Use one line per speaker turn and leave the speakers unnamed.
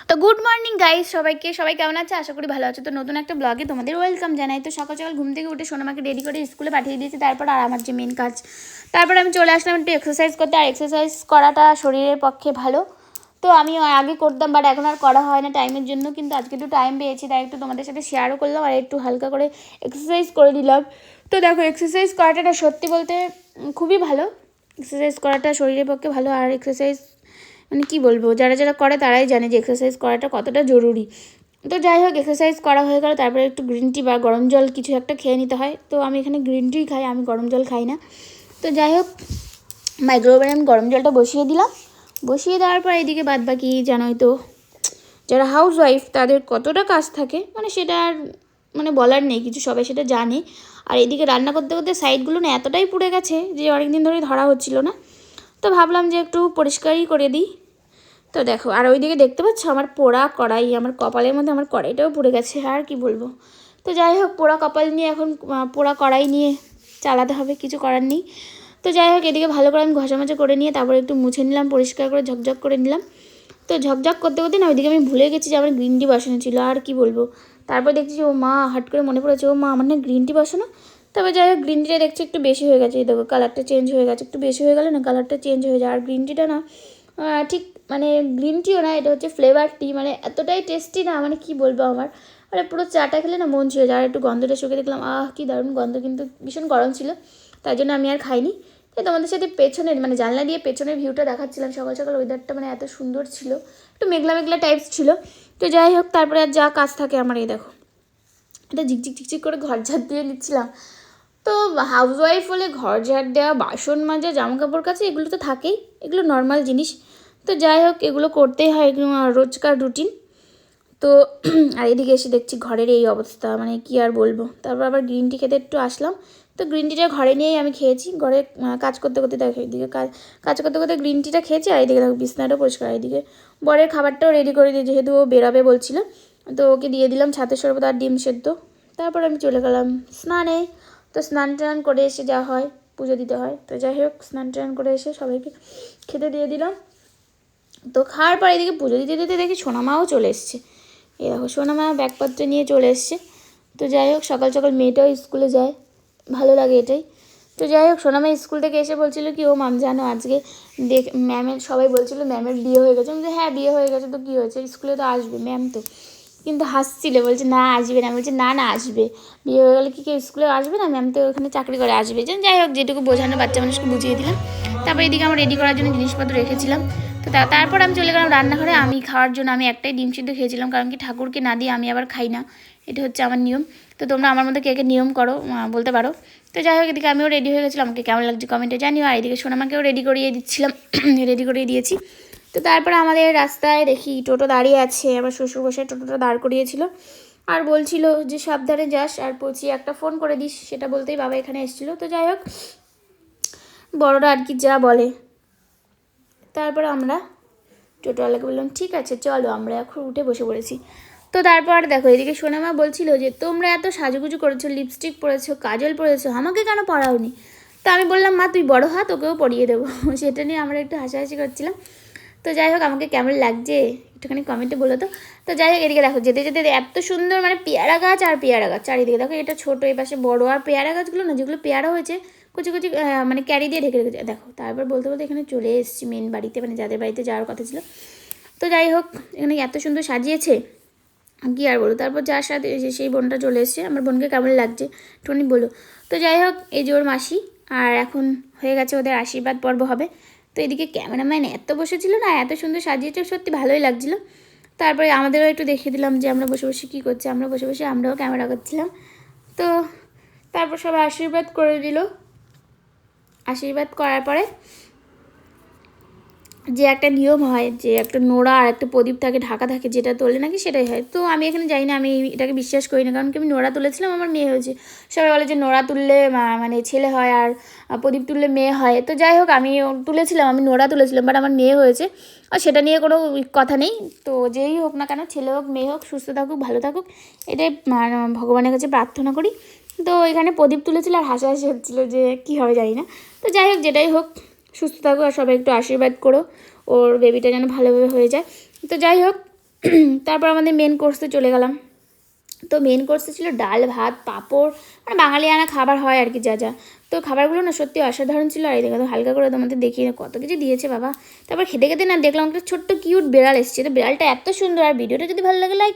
তো good morning guys, সবাই কেমন আছে? আশা করি ভালো আছে। তো নতুন একটা ব্লগে তোমাদের ওয়েলকাম জানাই। তো সকাল সকাল ঘুম থেকে উঠে সোনামাকে রেডি করে স্কুলে পাঠিয়ে দিয়েছি। তারপর আর আমার যে মেন কাজ, তারপর আমি চলে আসলাম একটু এক্সারসাইজ করতে। আর এক্সারসাইজ করাটা শরীরের পক্ষে ভালো। তো আমি আগে করতাম, বাট এখন আর করা হয় না টাইমের জন্য। কিন্তু আজকে একটু টাইম পেয়েছি, তাই একটু তোমাদের সাথে শেয়ারও করলাম আর একটু হালকা করে এক্সারসাইজ করে দিলাম। তো দেখো, এক্সারসাইজ করাটা সত্যি বলতে খুবই ভালো। এক্সারসাইজ করাটা শরীরের পক্ষে ভালো। আর এক্সারসাইজ মানে কী বলবো, যারা যারা করে তারাই জানে যে এক্সারসাইজ করাটা কতটা জরুরি। তো যাই হোক, এক্সারসাইজ করা হয়ে গেল, তারপরে একটু গ্রিন টি বা গরম জল কিছু একটা খেয়ে নিতে হয়। তো আমি এখানে গ্রিন টি খাই, আমি গরম জল খাই না। তো যাই হোক, মাইক্রোওভেনে আমি গরম জলটা বসিয়ে দিলাম। বসিয়ে দেওয়ার পর এদিকে বাদ বাকি জানোই তো, যারা হাউস ওয়াইফ তাদের কতটা কাজ থাকে, মানে সেটা আর মানে বলার নেই কিছু, সবাই সেটা জানে। আর এদিকে রান্না করতে করতে সাইডগুলো না এতটাই পুড়ে গেছে যে অনেকদিন ধরে ধরা হচ্ছিল না। তো ভাবলাম যে একটু পরিষ্কারই করে দিই। তো দেখো, আর ওইদিকে দেখতে পাচ্ছ আমার পোড়া কড়াই, আমার কপালের মধ্যে আমার কড়াইটাও পুড়ে গেছে। আর কি বলবো। তো যাই হোক, পোড়া কপাল নিয়ে এখন পোড়া কড়াই নিয়ে চালাতে হবে, কিছু করার নেই। তো যাই হোক, এদিকে ভালো করে আমি ঘষামচা করে নিয়ে তারপরে একটু মুছে নিলাম, পরিষ্কার করে ঝকঝক করে নিলাম। তো ঝকঝক করতে করতে না ওইদিকে আমি ভুলে গেছি যে আমার গ্রিন টি বসানো ছিল। আর কি বলবো, তারপর দেখছি ও মা, হাট করে মনে পড়েছে ও মা আমার না গ্রিন টি বসানো। তবে যাই হোক, গ্রিন টিটা দেখছি একটু বেশি হয়ে গেছে। এই দেখো, কালারটা চেঞ্জ হয়ে গেছে। একটু বেশি হয়ে গেলে না কালারটা চেঞ্জ হয়ে যায়। আর গ্রিন টিটা না ঠিক মানে গ্রিন টিও না, এটা হচ্ছে ফ্লেভার টি, মানে এতটাই টেস্টি না, মানে কি বলবো আমার, মানে পুরো চাটা খেলে না মন ছুঁয়ে যায়। আর একটু গন্ধটা শুকে দেখলাম, কি দারুণ গন্ধ, কিন্তু ভীষণ গরম ছিল, তাই জন্য আমি আর খাইনি। তাই তোমাদের সাথে পেছনের মানে জানলা দিয়ে পেছনের ভিউটা দেখাচ্ছিলাম। সকাল সকাল ওয়েদারটা মানে এত সুন্দর ছিল, একটু মেঘলা মেঘলা টাইপস ছিল। তো যাই হোক, তারপরে আর যা কাজ থাকে আমার, এই দেখো এটা ঝিকঝিক ঝিকঝিক করে ঘর ঝাড় দিয়ে নিচ্ছিলাম। তো হাউস ওয়াইফ হলে ঘর ঝাড় দেওয়া, বাসন মাজা, জামা কাপড় কাচা, এগুলো তো থাকেই, এগুলো নর্মাল জিনিস। তো যাই হোক, এগুলো করতেই হয়, এগুলো রোজকার রুটিন। তো আর এদিকে এসে দেখছি ঘরের এই অবস্থা, মানে কি আর বলবো। তারপর আবার গ্রিন টি খেতে একটু আসলাম। তো গ্রিন টিটা ঘরে নিয়েই আমি খেয়েছি। ঘরে কাজ করতে করতে দেখো, এদিকে কাজ করতে করতে গ্রিন টিটা খেয়েছি। আর এদিকে দেখো বিছনাটাও পরিষ্কার। এদিকে বরের খাবারটাও রেডি করে দিয়ে, যেহেতু ও বেরোবে বলছিল, তো ওকে দিয়ে দিলাম ছাতের শরবত আর ডিম সেদ্ধ। তারপর আমি চলে গেলাম স্নানে। তো স্নান টান করে এসে যা হয়, পুজো দিতে হয়। তো যাই হোক, স্নান টান করে এসে সবাইকে খেতে দিয়ে দিলাম। তো খাওয়ার পর এদিকে পুজো দিতে দিতে দেখি সোনামাও চলে এসছে। এই দেখো, সোনামা ব্যাগপত্র নিয়ে চলে এসছে। তো যাই হোক, সকাল সকাল মেয়েটাও স্কুলে যায়, ভালো লাগে এটাই। তো যাই হোক, সোনামা স্কুল থেকে এসে বলছিল কি, ও মাম জানো আজকে ম্যামের, সবাই বলছিল ম্যামের বিয়ে হয়ে গেছে। আমি বলছি হ্যাঁ বিয়ে হয়ে গেছে, তো কী হয়েছে, স্কুলে তো আসবে ম্যাম। তো কিন্তু হাসছিল, বলছে না আসবে না। বলছে না না আসবে, বিয়ে হয়ে গেলে কি কেউ স্কুলে আসবে না, ম্যাম তো ওখানে চাকরি করে আসবে। যাই হোক, যেটুকু বোঝানো বাচ্চা মানুষকে বুঝিয়ে দিলাম। তারপর এদিকে আমার রেডি করার জন্য জিনিসপত্র রেখেছিলাম। তো তারপর আমি চলে গেলাম রান্নাঘরে। আমি খাওয়ার জন্য আমি একটাই ডিম সিদ্ধ খেয়েছিলাম, কারণ কি ঠাকুরকে না দিয়ে আমি আবার খাই না, এটা হচ্ছে আমার নিয়ম। তো তোমরা আমার মধ্যে কে কে নিয়ম করো বলতে পারো। তো যাই হোক, এদিকে আমিও রেডি হয়ে গেছিলাম, আমাকে কেমন লাগছে কমেন্টে জানিও। আর এদিকে সোনামাকেও রেডি করিয়ে দিচ্ছিলাম, রেডি করিয়ে দিয়েছি। তো তারপর আমাদের রাস্তায় দেখি টোটো দাঁড়িয়ে আছে, আবার শ্বশুর বসে টোটোটা দাঁড় করিয়েছিল। আর বলছিল যে সাবধানে যাস আর পৌঁছিয়ে একটা ফোন করে দিস, সেটা বলতেই বাবা এখানে এসেছিলো। তো যাই হোক, বড়রা আর কি যা বলে। তারপর আমরা টোটোওয়ালাকে বললাম ঠিক আছে চলো, আমরা এখন উঠে বসে পড়েছি। তো তারপর দেখো, এদিকে সোনামা বলছিল যে তোমরা এত সাজুগুজু করেছো, লিপস্টিক পরেছো, কাজল পরেছো, আমাকে কেন পরাওনি। তো আমি বললাম মা তুই বড় হাত, ওকেও পরিয়ে দেবো। সেটা নিয়ে আমরা একটু হাসাহাসি করছিলাম। তো যাই হোক, আমাকে কেমন লাগছে একটুখানি কমেন্টে বলো তো। তো যাই হোক, এদিকে দেখো যেতে যেতে এত সুন্দর মানে পেয়ারা গাছ আর পেয়ারা গাছ চারিদিকে। দেখো এটা ছোটো, এই পাশে বড়ো। আর পেয়ারা গাছগুলো না, যেগুলো পেয়ারা হয়েছে কুচি কুচি মানে ক্যারি দিয়ে ঢেকে রেখেছে। দেখো, তারপর বলতে বলতে এখানে চলে এসেছি মেন বাড়িতে, মানে যাদের বাড়িতে যাওয়ার কথা ছিল। তো যাই হোক, এখানে এত সুন্দর সাজিয়েছে কী আর বলো। তারপর যার সাথে সেই বোনটা চলে এসছে, আমার বোনকে কেমন লাগছে টনি বলো। তো যাই হোক, এই যে ওর মাসি, আর এখন হয়ে গেছে ওদের আশীর্বাদ পর্ব হবে। তো এদিকে ক্যামেরাম্যান এত বসেছিল না, এত সুন্দর সাজিয়েছে, সত্যি ভালোই লাগছিলো। তারপরে আমাদেরও একটু দেখিয়ে দিলাম যে আমরা বসে বসে কী করছি। আমরা বসে বসে আমরাও ক্যামেরা করছিলাম। তো তারপর সবাই আশীর্বাদ করে দিল। আশীর্বাদ করার পরে যে একটা নিয়ম হয়, যে একটা নোড়া আর একটা প্রদীপ থাকে, ঢাকা থাকে, যেটা তোলে নাকি সেটাই হয়। তো আমি এখানে যাই না, আমি এটাকে বিশ্বাস করি না, কারণ কি আমি নোড়া তুলেছিলাম, আমার মেয়ে হয়েছে। সবাই বলে যে নোড়া তুললে মানে ছেলে হয়, আর প্রদীপ তুললে মেয়ে হয়। তো যাই হোক, আমি তুলেছিলাম, আমি নোড়া তুলেছিলাম, বাট আমার মেয়ে হয়েছে। আর সেটা নিয়ে কোনো কথা নেই। তো যেই হোক না কেন, ছেলে হোক মেয়ে হোক, সুস্থ থাকুক ভালো থাকুক, এটাই ভগবানের কাছে প্রার্থনা করি। তো এখানে প্রদীপ তুলেছিল আর হাসাহাসি হচ্ছিলো যে কী হবে জানি না। তো যাই হোক, যেটাই হোক, সুস্থ থাকো আর সবাই একটু আশীর্বাদ করো ওর বেবিটা যেন ভালোভাবে হয়ে যায়। তো যাই হোক, তারপর আমাদের মেন কোর্সে চলে গেলাম। তো মেন কোর্সে ছিল ডাল, ভাত, পাঁপড়, মানে বাঙালিয়ানা খাবার হয় আর কি যা যা। তো খাবারগুলো না সত্যি অসাধারণ ছিল। আর এদিকে তো হালকা করে তোমাদের দেখিয়ে কত কিছু দিয়েছে বাবা। তারপর খেতে খেতে না দেখলাম একটা ছোট্ট কিউট বিড়াল এসেছে। তো বিড়ালটা এত সুন্দর। আর ভিডিওটা যদি ভালো লাগে লাইক